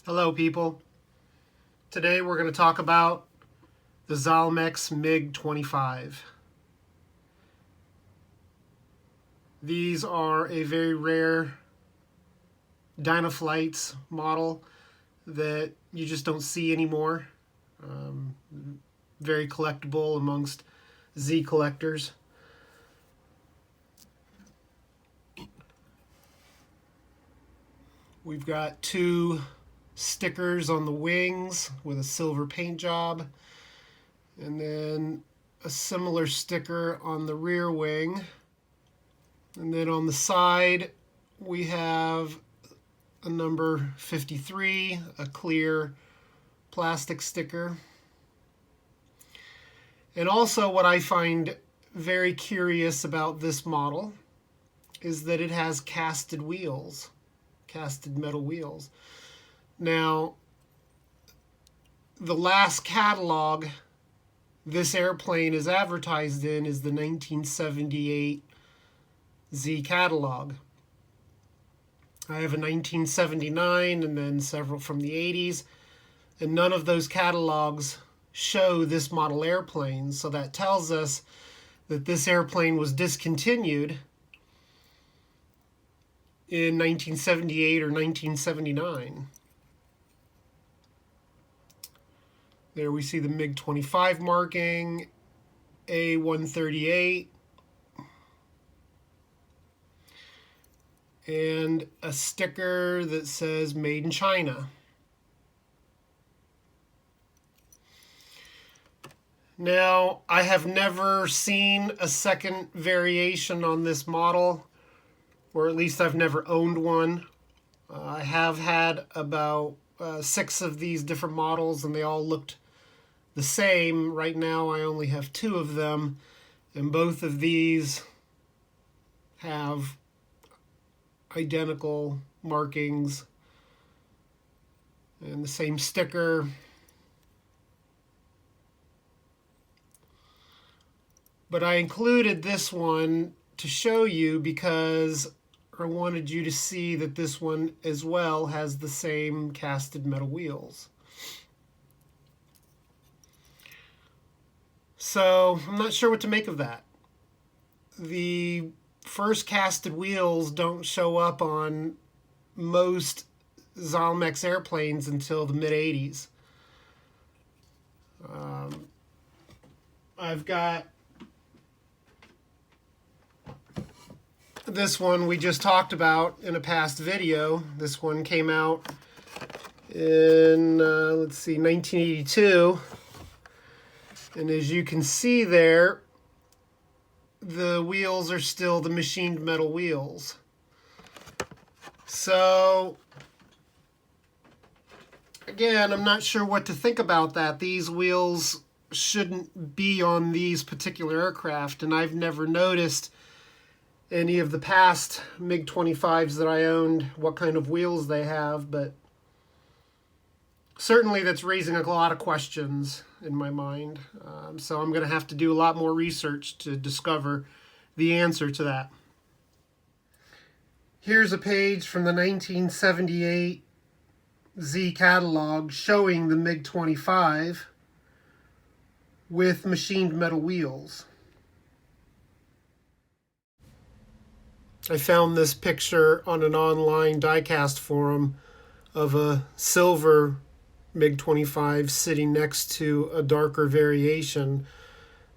Hello people. Today we're going to talk about the Zylmex MIG-25. These are a very rare Dyna-Flights model that you just don't see anymore. Very collectible amongst Z collectors. We've got two stickers on the wings with a silver paint job, and then a similar sticker on the rear wing, and then on the side we have a number 53, a clear plastic sticker. And also what I find very curious about this model is that it has casted wheels, casted metal wheels. Now, the last catalog this airplane is advertised in is the 1978 Z catalog. I have a 1979 and then several from the 80s, and none of those catalogs show this model airplane, so that tells us that this airplane was discontinued in 1978 or 1979. There we see the MiG-25 marking, A138, and a sticker that says Made in China. Now, I have never seen a second variation on this model, or at least I've never owned one. I have had about 6 of these different models, and they all looked the same. Right now I only have 2 of them, and both of these have identical markings and the same sticker. But I included this one to show you because I wanted you to see that this one as well has the same casted metal wheels. So I'm not sure what to make of that. The first casted wheels don't show up on most Zylmex airplanes until the mid-80s. I've got this one we just talked about in a past video. This one came out in, let's see, 1982. And as you can see there, the wheels are still the machined metal wheels. So, again, I'm not sure what to think about that. These wheels shouldn't be on these particular aircraft, and I've never noticed any of the past MiG-25s that I owned, what kind of wheels they have, but certainly that's raising a lot of questions in my mind. So I'm going to have to do a lot more research to discover the answer to that. Here's a page from the 1978 Z catalog showing the MiG-25 with machined metal wheels. I found this picture on an online diecast forum of a silver MiG-25 sitting next to a darker variation,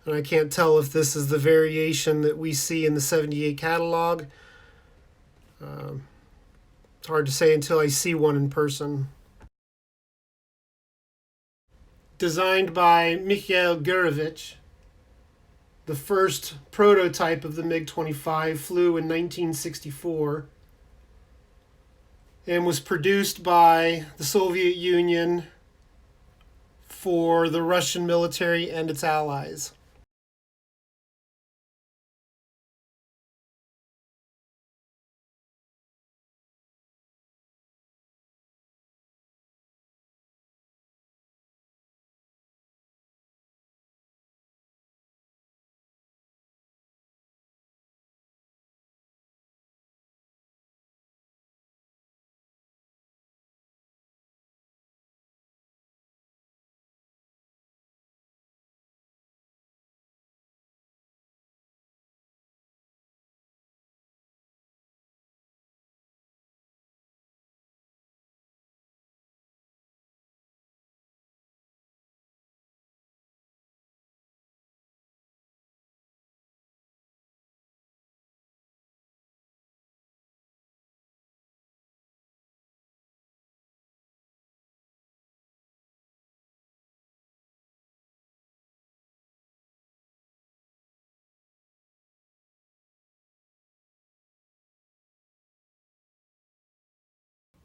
and I can't tell if this is the variation that we see in the 78 catalog. It's hard to say until I see one in person. Designed by Mikhail Gurevich, the first prototype of the MiG-25 flew in 1964 and was produced by the Soviet Union for the Russian military and its allies.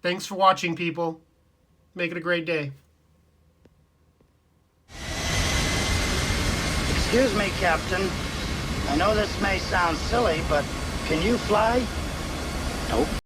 Thanks for watching, people. Make it a great day. Excuse me, Captain. I know this may sound silly, but can you fly? Nope.